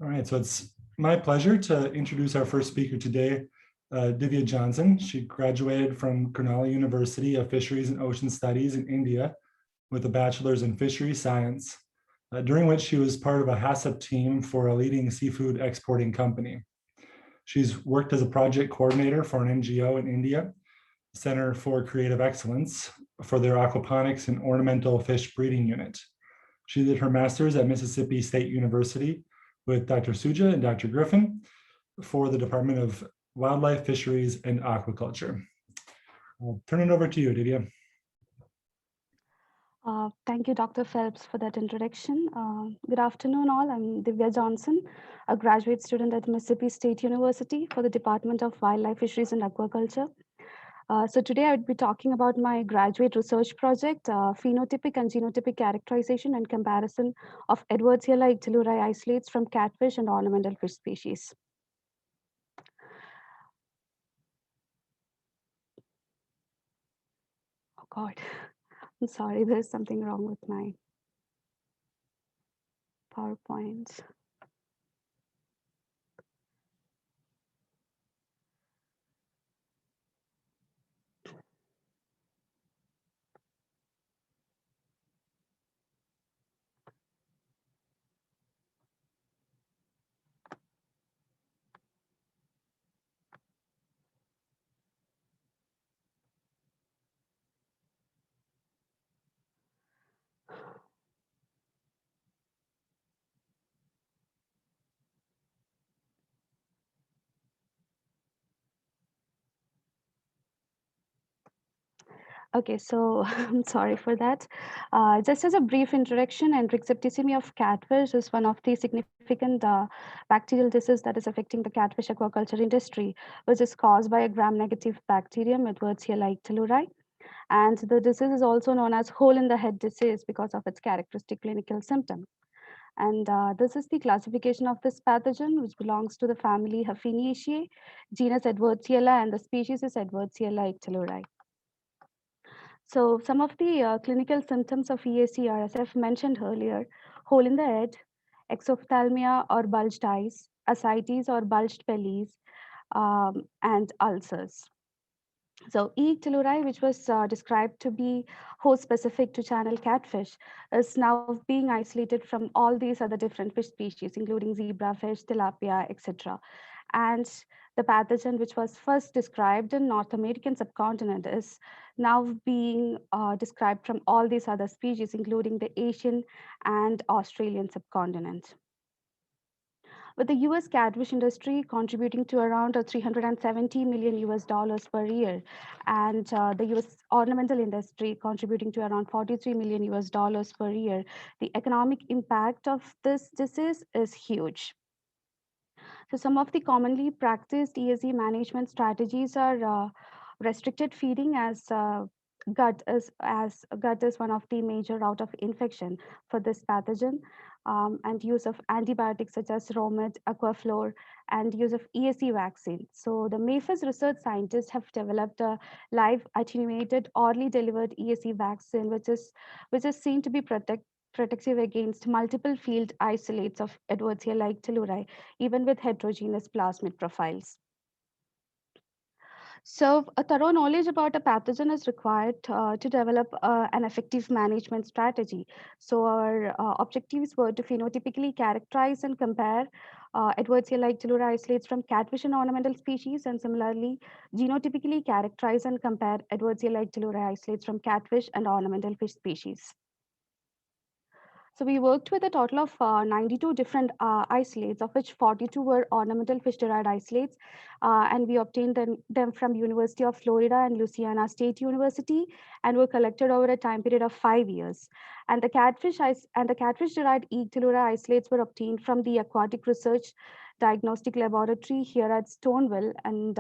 All right, so it's my pleasure to introduce our first speaker today, Divya Johnson. She graduated from Karnali University of Fisheries and Ocean Studies in India with a bachelor's in fishery science, during which she was part of a HACCP team for a leading seafood exporting company. She's worked as a project coordinator for an NGO in India, Center for Creative Excellence, for their aquaponics and ornamental fish breeding unit. She did her master's at Mississippi State University with Dr. Suja and Dr. Griffin for the Department of Wildlife, Fisheries, and Aquaculture. I'll turn it over to you, Divya. Thank you, Dr. Phelps, for that introduction. Good afternoon, all. I'm Divya Johnson, a graduate student at Mississippi State University for the Department of Wildlife, Fisheries, and Aquaculture. So today I would be talking about my graduate research project, phenotypic and genotypic characterization and comparison of Edwardsiella ictaluri isolates from catfish and ornamental fish species. Oh God, I'm sorry, there's something wrong with my PowerPoint. Okay, so I'm sorry for that. Just as a brief introduction, Enterococci of catfish is one of the significant bacterial disease that is affecting the catfish aquaculture industry, which is caused by a gram-negative bacterium, Edwardsiella ictaluri. And the disease is also known as hole in the head disease because of its characteristic clinical symptom. And this is the classification of this pathogen, which belongs to the family Haphiniaceae, genus Edwardsiella, and the species is Edwardsiella ictaluri. So some of the clinical symptoms of EAC are, as I've mentioned earlier, hole in the head, exophthalmia or bulged eyes, ascites or bulged bellies, and ulcers. So E. ictaluri, which was described to be host specific to channel catfish, is now being isolated from all these other different fish species, including zebrafish, tilapia, etc. And the pathogen, which was first described in North American subcontinent, is now being described from all these other species, including the Asian and Australian subcontinent. With the US catfish industry contributing to around 370 million US dollars per year, and the US ornamental industry contributing to around 43 million US dollars per year, the economic impact of this disease is huge. So some of the commonly practiced ESE management strategies are restricted feeding as gut is one of the major route of infection for this pathogen, and use of antibiotics such as Romet, Aquaflor, and use of ESE vaccine. So the MAFIS research scientists have developed a live attenuated orally delivered ESE vaccine, which is seen to be protective against multiple field isolates of Edwardsiella ictaluri, even with heterogeneous plasmid profiles. So, a thorough knowledge about a pathogen is required to develop an effective management strategy. So, our objectives were to phenotypically characterize and compare Edwardsiella ictaluri isolates from catfish and ornamental species, and similarly, genotypically characterize and compare Edwardsiella ictaluri isolates from catfish and ornamental fish species. So we worked with a total of 92 different isolates, of which 42 were ornamental fish-derived isolates, and we obtained them from University of Florida and Louisiana State University, and were collected over a time period of 5 years. And the catfish-derived ictaluri isolates were obtained from the Aquatic Research Diagnostic Laboratory here at Stoneville, and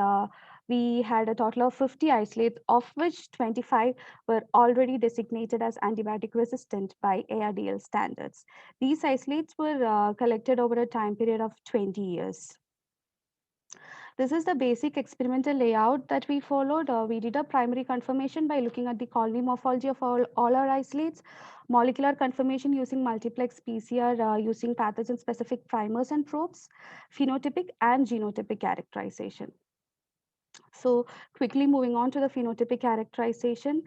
we had a total of 50 isolates, of which 25 were already designated as antibiotic resistant by ARDL standards. These isolates were collected over a time period of 20 years. This is the basic experimental layout that we followed. We did a primary confirmation by looking at the colony morphology of all our isolates, molecular confirmation using multiplex PCR using pathogen-specific primers and probes, phenotypic and genotypic characterization. So quickly moving on to the phenotypic characterization,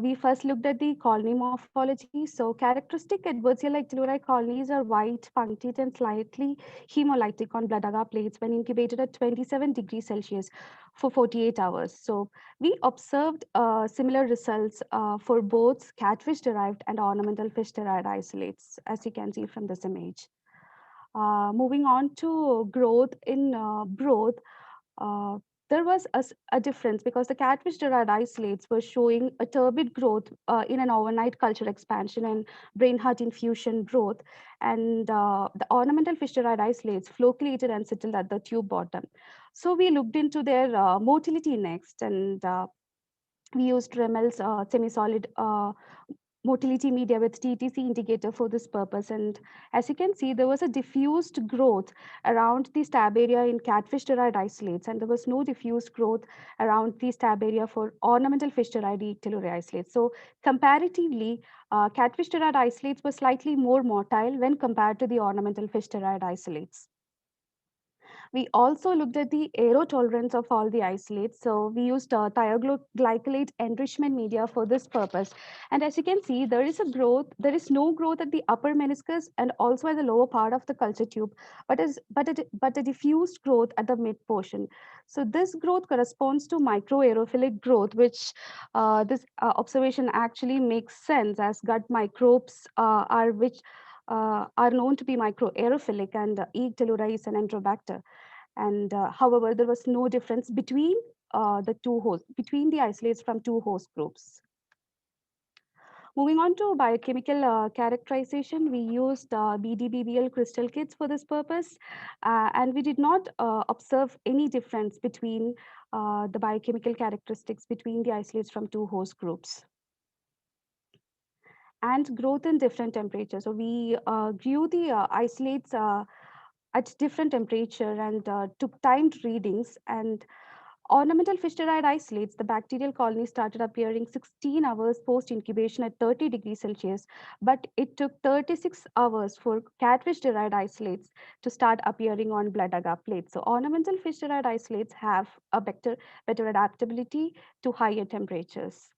we first looked at the colony morphology. So characteristic Edwardsia like telluri colonies are white, punctate, and slightly hemolytic on blood agar plates when incubated at 27 degrees Celsius for 48 hours. So we observed similar results for both catfish-derived and ornamental fish-derived isolates, as you can see from this image. Moving on to growth in broth, uh, there was a difference because the catfish derived isolates were showing a turbid growth in an overnight culture expansion and brain heart infusion growth, and the ornamental fish derived isolates flocculated and settled at the tube bottom. So we looked into their motility next, and we used Remel's semi-solid motility media with TTC indicator for this purpose. And as you can see, there was a diffused growth around the stab area in catfish-derived isolates, and there was no diffused growth around the stab area for ornamental fish-derived telluri isolates. So comparatively, catfish-derived isolates were slightly more motile when compared to the ornamental fish-derived isolates. We also looked at the aerotolerance of all the isolates. So we used thioglycolate enrichment media for this purpose. And as you can see, there is a growth, there is no growth at the upper meniscus and also at the lower part of the culture tube, but a diffused growth at the mid portion. So this growth corresponds to microaerophilic growth, which this observation actually makes sense as gut microbes are known to be microaerophilic, and E. telluri is an enterobacter. And however, there was no difference between between the isolates from two host groups. Moving on to biochemical characterization, we used BDBBL crystal kits for this purpose, and we did not observe any difference between the biochemical characteristics between the isolates from two host groups. And growth in different temperatures. So we grew the isolates at different temperature and took timed readings. And ornamental fish-derived isolates, the bacterial colony started appearing 16 hours post-incubation at 30 degrees Celsius, but it took 36 hours for catfish-derived isolates to start appearing on blood agar plates. So ornamental fish-derived isolates have a better adaptability to higher temperatures.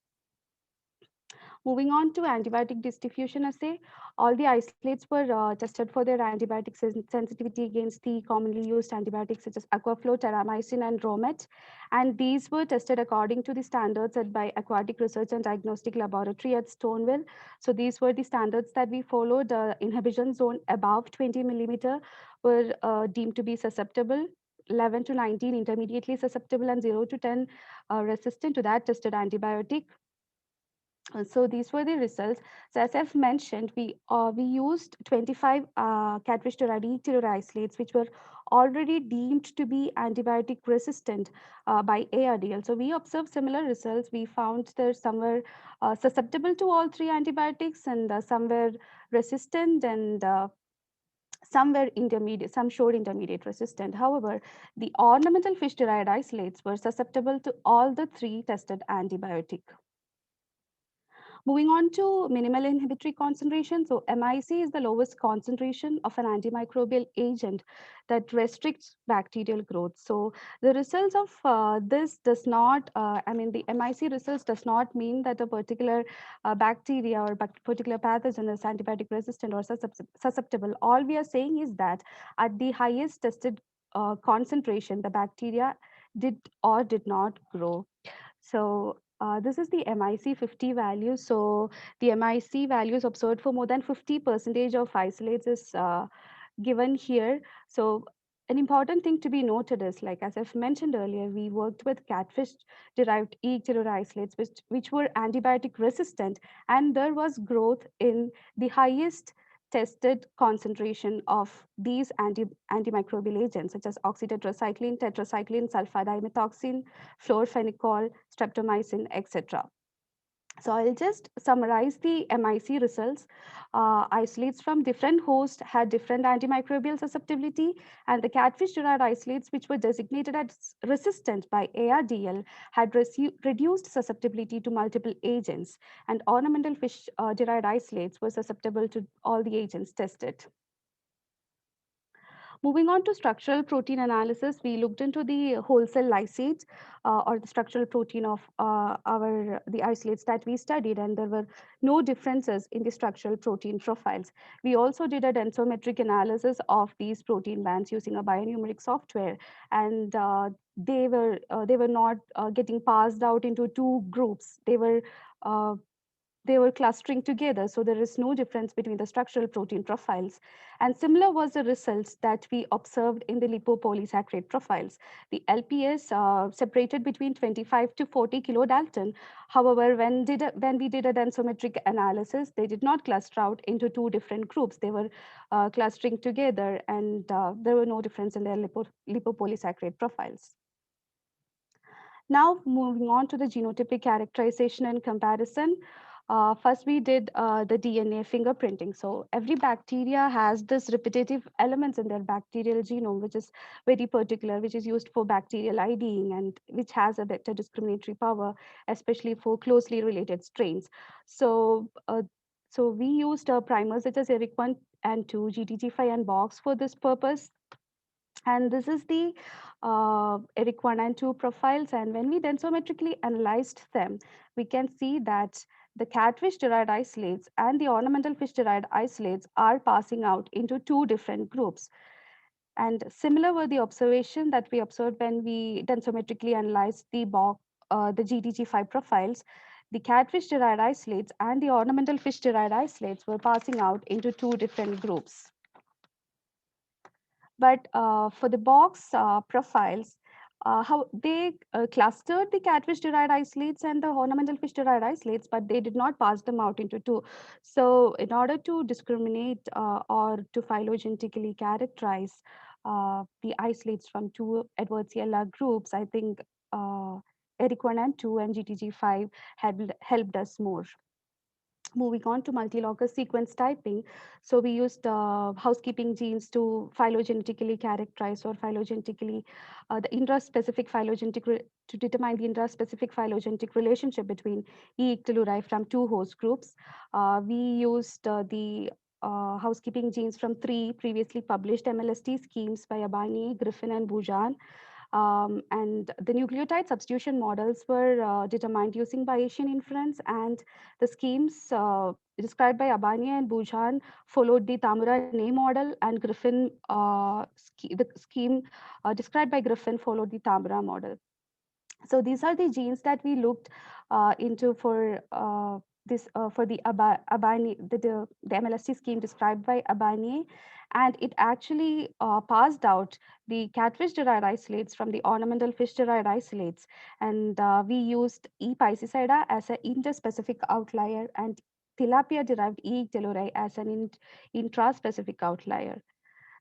Moving on to antibiotic diffusion assay, all the isolates were tested for their antibiotic sensitivity against the commonly used antibiotics such as Aquaflow, Terramycin, and Romet. And these were tested according to the standards set by Aquatic Research and Diagnostic Laboratory at Stonewall. So these were the standards that we followed. Inhibition zone above 20 millimeter were deemed to be susceptible. 11 to 19 intermediately susceptible, and 0 to 10 resistant to that tested antibiotic. So these were the results. So as I've mentioned, we used 25 catfish telluri isolates, which were already deemed to be antibiotic resistant by ARDL. So we observed similar results. We found that some were susceptible to all three antibiotics, and some were resistant, and some were intermediate, some showed intermediate resistant. However, the ornamental fish derived isolates were susceptible to all the three tested antibiotic. Moving on to minimal inhibitory concentration. So MIC is the lowest concentration of an antimicrobial agent that restricts bacterial growth. So the results of this does not, the MIC results does not mean that a particular bacteria or particular pathogen is antibiotic resistant or susceptible. All we are saying is that at the highest tested concentration, the bacteria did or did not grow. So this is the MIC 50 value. So the MIC values observed for more than 50% of isolates is given here. So an important thing to be noted is, like as I've mentioned earlier, we worked with catfish-derived E. telluri isolates, which were antibiotic resistant, and there was growth in the highest tested concentration of these antimicrobial agents, such as oxytetracycline, tetracycline, sulfadimethoxam, fluorphenicol, streptomycin, etc. So I'll just summarize the MIC results. Isolates from different hosts had different antimicrobial susceptibility, and the catfish-derived isolates, which were designated as resistant by ARDL, had reduced susceptibility to multiple agents, and ornamental fish-derived isolates were susceptible to all the agents tested. Moving on to structural protein analysis, we looked into the whole cell lysates or the structural protein of the isolates that we studied, and there were no differences in the structural protein profiles. We also did a densometric analysis of these protein bands using a bionumeric software, and they were not getting passed out into two groups. Uh, they were clustering together, so there is no difference between the structural protein profiles. And similar was the results that we observed in the lipopolysaccharide profiles. The LPS separated between 25 to 40 kilodalton. However, when we did a densometric analysis, they did not cluster out into two different groups. They were clustering together, and there were no difference in their lipopolysaccharide profiles. Now, moving on to the genotypic characterization and comparison. First, we did the DNA fingerprinting. So every bacteria has this repetitive elements in their bacterial genome, which is very particular, which is used for bacterial IDing and which has a better discriminatory power, especially for closely related strains. So we used primers such as ERIC1 and 2, GTG5 and BOX for this purpose. And this is the ERIC 1 and 2 profiles. And when we densometrically analyzed them, we can see that the catfish-derived isolates and the ornamental fish-derived isolates are passing out into two different groups. And similar were the observation that we observed when we densometrically analyzed the the GTG5 profiles. The catfish-derived isolates and the ornamental fish-derived isolates were passing out into two different groups. But for the box profiles, how they clustered the catfish-derived isolates and the ornamental fish-derived isolates, but they did not pass them out into two. So in order to discriminate or to phylogenetically characterize the isolates from two Edwards-Yeller groups, I think ERIC 1 and 2 and GTG5 helped us more. Moving on to multi-locus sequence typing. So we used housekeeping genes to phylogenetically characterize or phylogenetically the intraspecific phylogenetic to determine the intraspecific phylogenetic relationship between E. ictalurae from two host groups. We used the housekeeping genes from three previously published MLST schemes by Abani, Griffin, and Boujan. And the nucleotide substitution models were determined using Bayesian inference, and the schemes described by Abani and Boujan followed the Tamura-Ney model, and Griffin, the scheme described by Griffin followed the Tamura model. So these are the genes that we looked into for for the Abani, the MLST scheme described by Abani, and it actually passed out the catfish-derived isolates from the ornamental fish-derived isolates, and we used E. piscicida as an interspecific outlier and tilapia-derived E. ictalurae as an intraspecific outlier.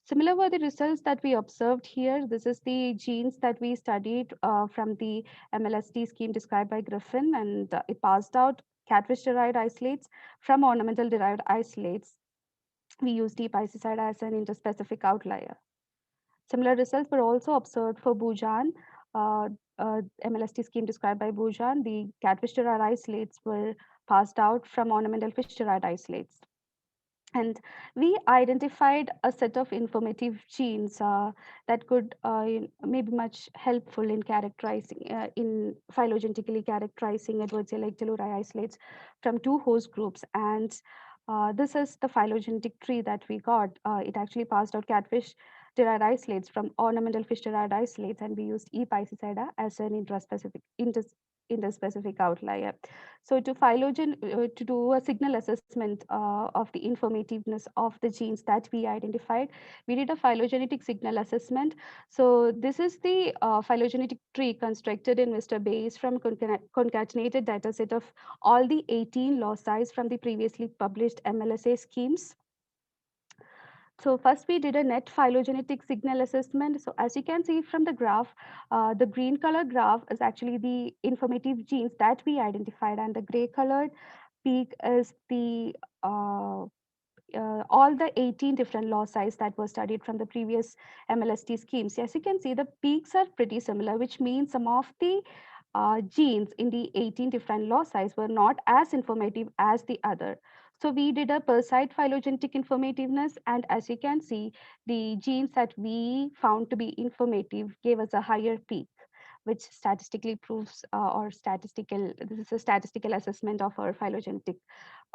Similar were the results that we observed here. This is the genes that we studied from the MLST scheme described by Griffin, and it passed out catfish-derived isolates from ornamental-derived isolates. We used E. piscicida as an interspecific outlier. Similar results were also observed for Boujan, MLST scheme described by Boujan. The catfish-derived isolates were passed out from ornamental fish-derived isolates. And we identified a set of informative genes that could maybe much helpful in characterizing, in phylogenetically characterizing Edwards-Yeller ictalurae isolates from two host groups. And this is the phylogenetic tree that we got. It actually passed out catfish-derived isolates from ornamental fish-derived isolates, and we used E. piscicida as an interspecific outlier. So to do a signal assessment of the informativeness of the genes that we identified, we did a phylogenetic signal assessment. So this is the phylogenetic tree constructed in Mr. Bayes from concatenated dataset of all the 18 loci from the previously published MLSA schemes. So first we did a net phylogenetic signal assessment. So as you can see from the graph, the green color graph is actually the informative genes that we identified, and the gray colored peak is the all the 18 different loci that were studied from the previous MLST schemes. As you can see, the peaks are pretty similar, which means some of the genes in the 18 different loci were not as informative as the other. So we did a per site phylogenetic informativeness, and as you can see, the genes that we found to be informative gave us a higher peak, which statistically proves this is a statistical assessment of our phylogenetic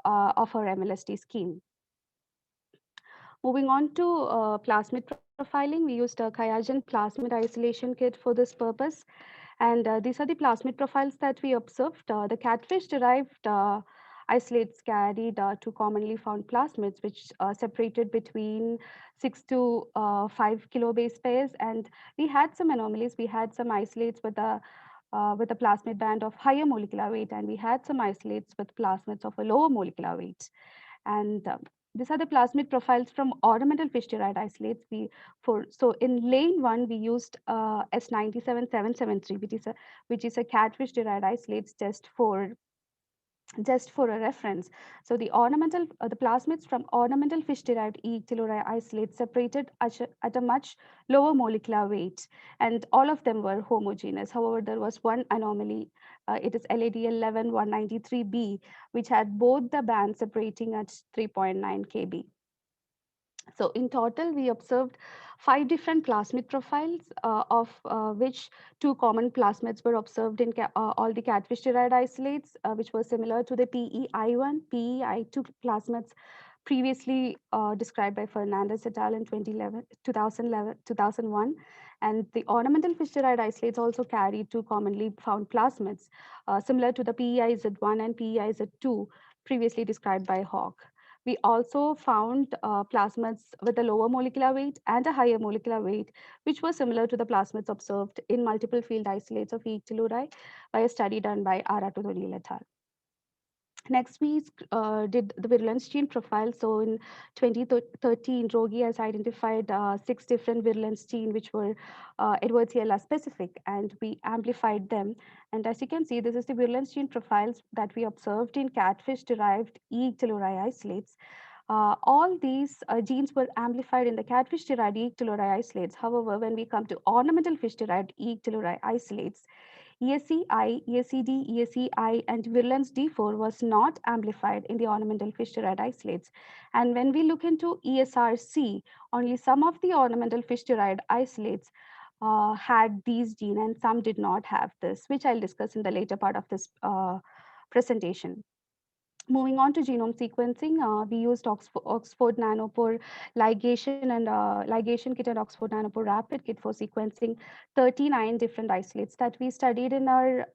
of our MLST scheme. Moving on to plasmid profiling, we used a QIAGEN plasmid isolation kit for this purpose. And these are the plasmid profiles that we observed. The catfish-derived isolates carried two commonly found plasmids, which separated between 6 to 5 kilobase pairs. And we had some anomalies. We had some isolates with a plasmid band of higher molecular weight, and we had some isolates with plasmids of a lower molecular weight. And these are the plasmid profiles from ornamental fish derived isolates. So in lane 1 we used S97773, which is a catfish derived isolates just for a reference. So the plasmids from ornamental fish derived E. pylori isolates separated at a much lower molecular weight, and all of them were homogeneous. However, there was one anomaly. It is LADL11193B, which had both the bands separating at 3.9 kb. So in total, we observed 5 different plasmid profiles, of which 2 common plasmids were observed in all the catfish-derived isolates, which were similar to the PEI1, PEI2 plasmids previously described by Fernandez et al. In 2001. And the ornamental fish-derived isolates also carry 2 commonly found plasmids, similar to the PEIZ1 and PEIZ2 previously described by Hawk. We also found plasmids with a lower molecular weight and a higher molecular weight, which were similar to the plasmids observed in multiple field isolates of E. pylori by a study done by Aratunoli et al. Next, we did the virulence gene profile. So in 2013, Rogi has identified 6 different virulence genes, which were Edwards-Yella specific, and we amplified them. And as you can see, this is the virulence gene profiles that we observed in catfish-derived E. pylori isolates. All these genes were amplified in the catfish-derived E. pylori isolates. However, when we come to ornamental fish-derived E. pylori isolates, ESCI, ESCD, ESCI, and virulence D4 was not amplified in the ornamental fish-derived isolates. And when we look into ESRC, only some of the ornamental fish-derived isolates had these genes, and some did not have this, which I'll discuss in the later part of this presentation. Moving on to genome sequencing, we used Oxford Nanopore ligation and ligation kit and Oxford Nanopore rapid kit for sequencing 39 different isolates that we studied in our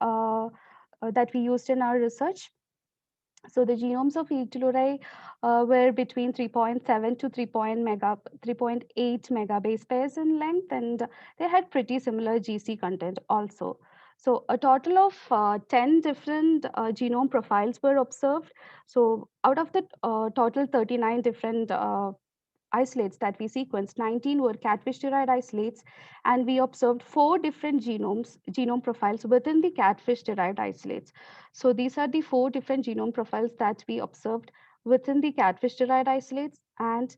that we used in our research. So the genomes of E. pylori were between 3.7 to 3.8 megabase pairs in length, and they had pretty similar GC content also. So a total of 10 different genome profiles were observed. So out of the total 39 different isolates that we sequenced, 19 were catfish-derived isolates, and we observed 4 different genome profiles within the catfish-derived isolates. So these are the 4 different genome profiles that we observed within the catfish-derived isolates, and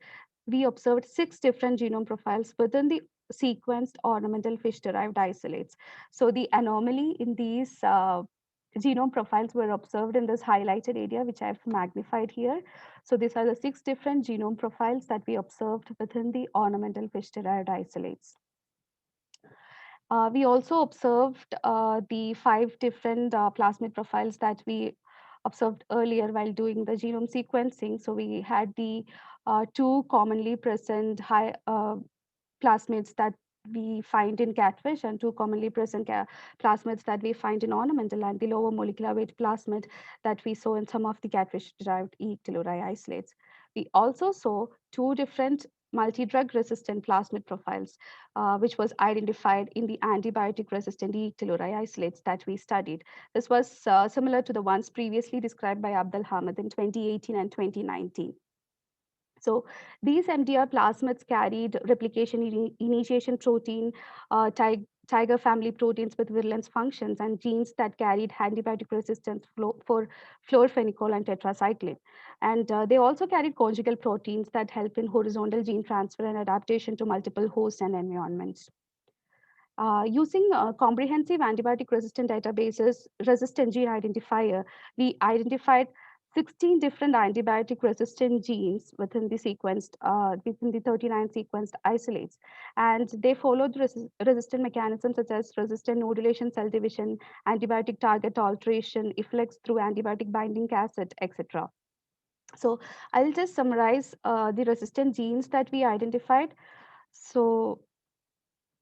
we observed 6 different genome profiles within the sequenced ornamental fish-derived isolates. So the anomaly in these genome profiles were observed in this highlighted area, which I've magnified here. So these are the 6 different genome profiles that we observed within the ornamental fish-derived isolates. We also observed the 5 different plasmid profiles that we observed earlier while doing the genome sequencing. So we had the 2 commonly present high plasmids that we find in catfish, and 2 commonly present plasmids that we find in ornamental, and the lower molecular weight plasmid that we saw in some of the catfish-derived E. pylori isolates. We also saw 2 different multi-drug resistant plasmid profiles, which was identified in the antibiotic resistant E. pylori isolates that we studied. This was similar to the ones previously described by Abdul Hamid in 2018 and 2019. So these MDR plasmids carried replication initiation protein, tiger family proteins with virulence functions, and genes that carried antibiotic resistance for fluorophenical and tetracycline. And they also carried conjugal proteins that help in horizontal gene transfer and adaptation to multiple hosts and environments. Using comprehensive antibiotic resistant databases, resistant gene identifier, we identified 16 different antibiotic resistant genes within within the 39 sequenced isolates. And they followed resistant mechanisms such as resistant nodulation, cell division, antibiotic target alteration, efflux through antibiotic binding acid, etc. So I'll just summarize the resistant genes that we identified. So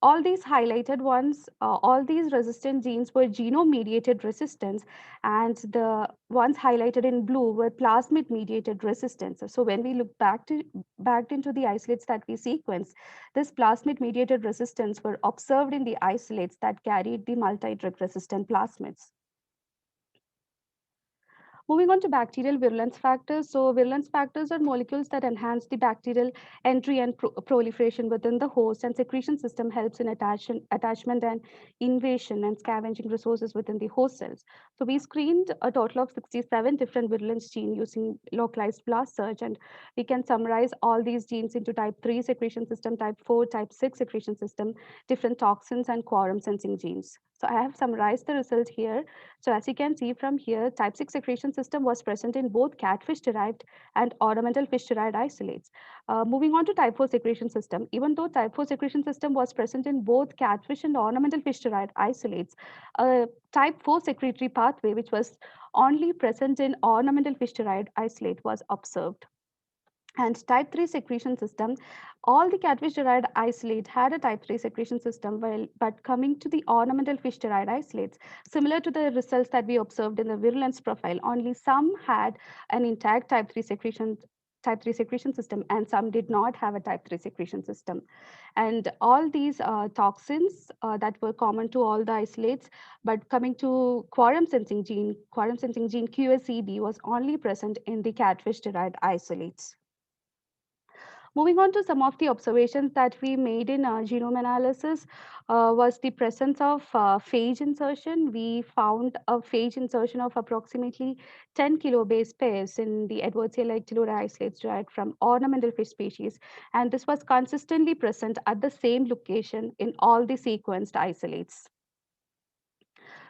all these highlighted ones, all these resistant genes were genome-mediated resistance, and the ones highlighted in blue were plasmid-mediated resistance. So when we look back into the isolates that we sequenced, this plasmid-mediated resistance were observed in the isolates that carried the multi-drug resistant plasmids. Moving on to bacterial virulence factors. So virulence factors are molecules that enhance the bacterial entry and proliferation within the host, and secretion system helps in attachment and invasion and scavenging resources within the host cells. So we screened a total of 67 different virulence genes using localized blast search, and we can summarize all these genes into type 3 secretion system, type 4, type 6 secretion system, different toxins and quorum sensing genes. So I have summarized the result here. So as you can see from here, type 6 secretion system was present in both catfish-derived and ornamental fish-derived isolates. Moving on to type 4 secretion system, even though type 4 secretion system was present in both catfish and ornamental fish-derived isolates, a type 4 secretory pathway, which was only present in ornamental fish-derived isolate, was observed. And type 3 secretion system, all the catfish derived isolate had a type 3 secretion system, but coming to the ornamental fish derived isolates, similar to the results that we observed in the virulence profile, only some had an intact type 3 secretion system, and some did not have a type 3 secretion system. And all these toxins that were common to all the isolates, but coming to quorum sensing gene QSEB was only present in the catfish derived isolates. Moving on to some of the observations that we made in genome analysis was the presence of phage insertion. We found a phage insertion of approximately 10 kilobase pairs in the Edwardsia telluride isolates derived from ornamental fish species. And this was consistently present at the same location in all the sequenced isolates.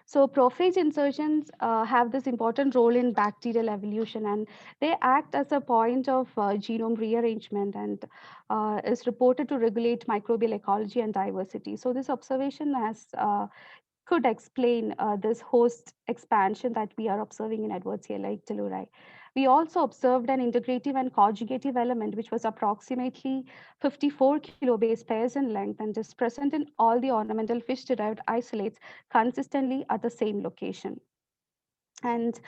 So prophage insertions have this important role in bacterial evolution, and they act as a point of genome rearrangement and is reported to regulate microbial ecology and diversity. So this observation has could explain this host expansion that we are observing in Edwardsia telluride. We also observed an integrative and conjugative element, which was approximately 54 kilobase pairs in length and is present in all the ornamental fish-derived isolates consistently at the same location. And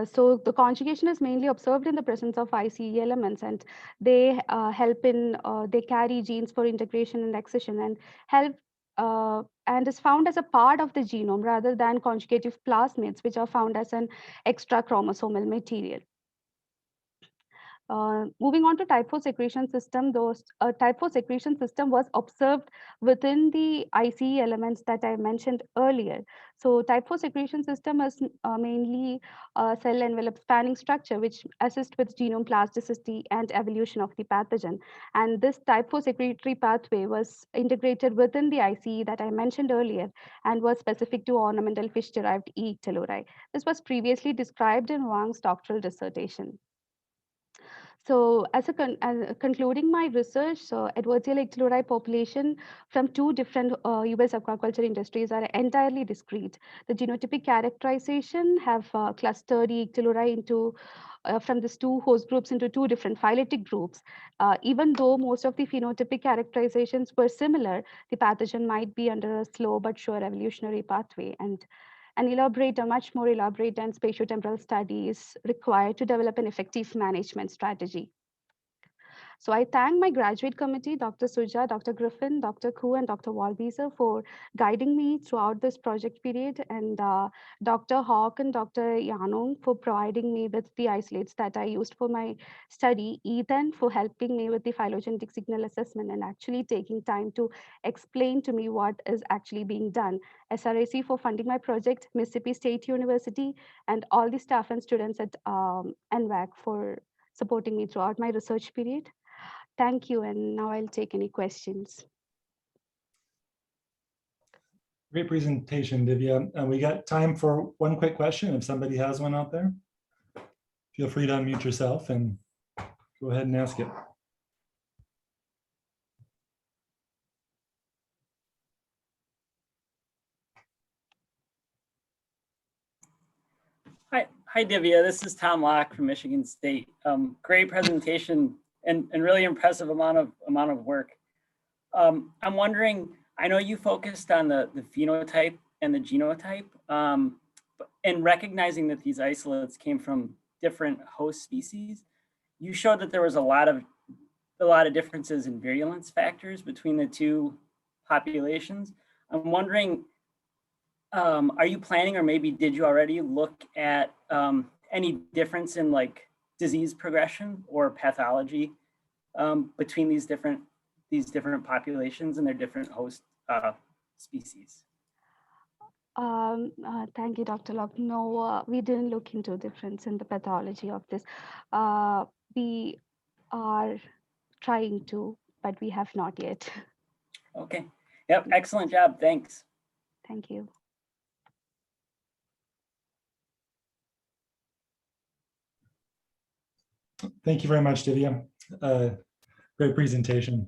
so the conjugation is mainly observed in the presence of ICE elements, and they they carry genes for integration and excision and help and is found as a part of the genome rather than conjugative plasmids, which are found as an extra chromosomal material. Moving on to type 4 secretion system, those type 4 secretion system was observed within the ICE elements that I mentioned earlier. So type 4 secretion system is mainly a cell envelope spanning structure, which assists with genome plasticity and evolution of the pathogen. And this type 4 secretory pathway was integrated within the ICE that I mentioned earlier and was specific to ornamental fish-derived E. telluride. This was previously described in Wang's doctoral dissertation. So as concluding my research, so Edwardsia telluride population from two different US aquaculture industries are entirely discrete. The genotypic characterization have clustered E. telluride into from these two host groups into two different phyletic groups. Even though most of the phenotypic characterizations were similar, the pathogen might be under a slow but sure evolutionary pathway. And a much more elaborate and spatiotemporal study is required to develop an effective management strategy. So I thank my graduate committee, Dr. Suja, Dr. Griffin, Dr. Koo, and Dr. Walbieser for guiding me throughout this project period, and Dr. Hawk and Dr. Yanong for providing me with the isolates that I used for my study, Ethan for helping me with the phylogenetic signal assessment and actually taking time to explain to me what is actually being done, SRAC for funding my project, Mississippi State University, and all the staff and students at NVAC for supporting me throughout my research period. Thank you, and now I'll take any questions. Great presentation, Divya. And we got time for one quick question. If somebody has one out there, feel free to unmute yourself and go ahead and ask it. Hi, Divya. This is Tom Locke from Michigan State. Great presentation and really impressive amount of work. I'm wondering, I know you focused on the phenotype and the genotype, and recognizing that these isolates came from different host species. You showed that there was a lot of differences in virulence factors between the two populations. I'm wondering, are you planning, or maybe did you already look at any difference in like disease progression or pathology between these different populations and their different host species? Thank you, Dr. Locke. No, we didn't look into difference in the pathology of this. We are trying to, but we have not yet. Okay. Yep. Excellent job. Thanks. Thank you. Thank you very much, Divya. Great presentation.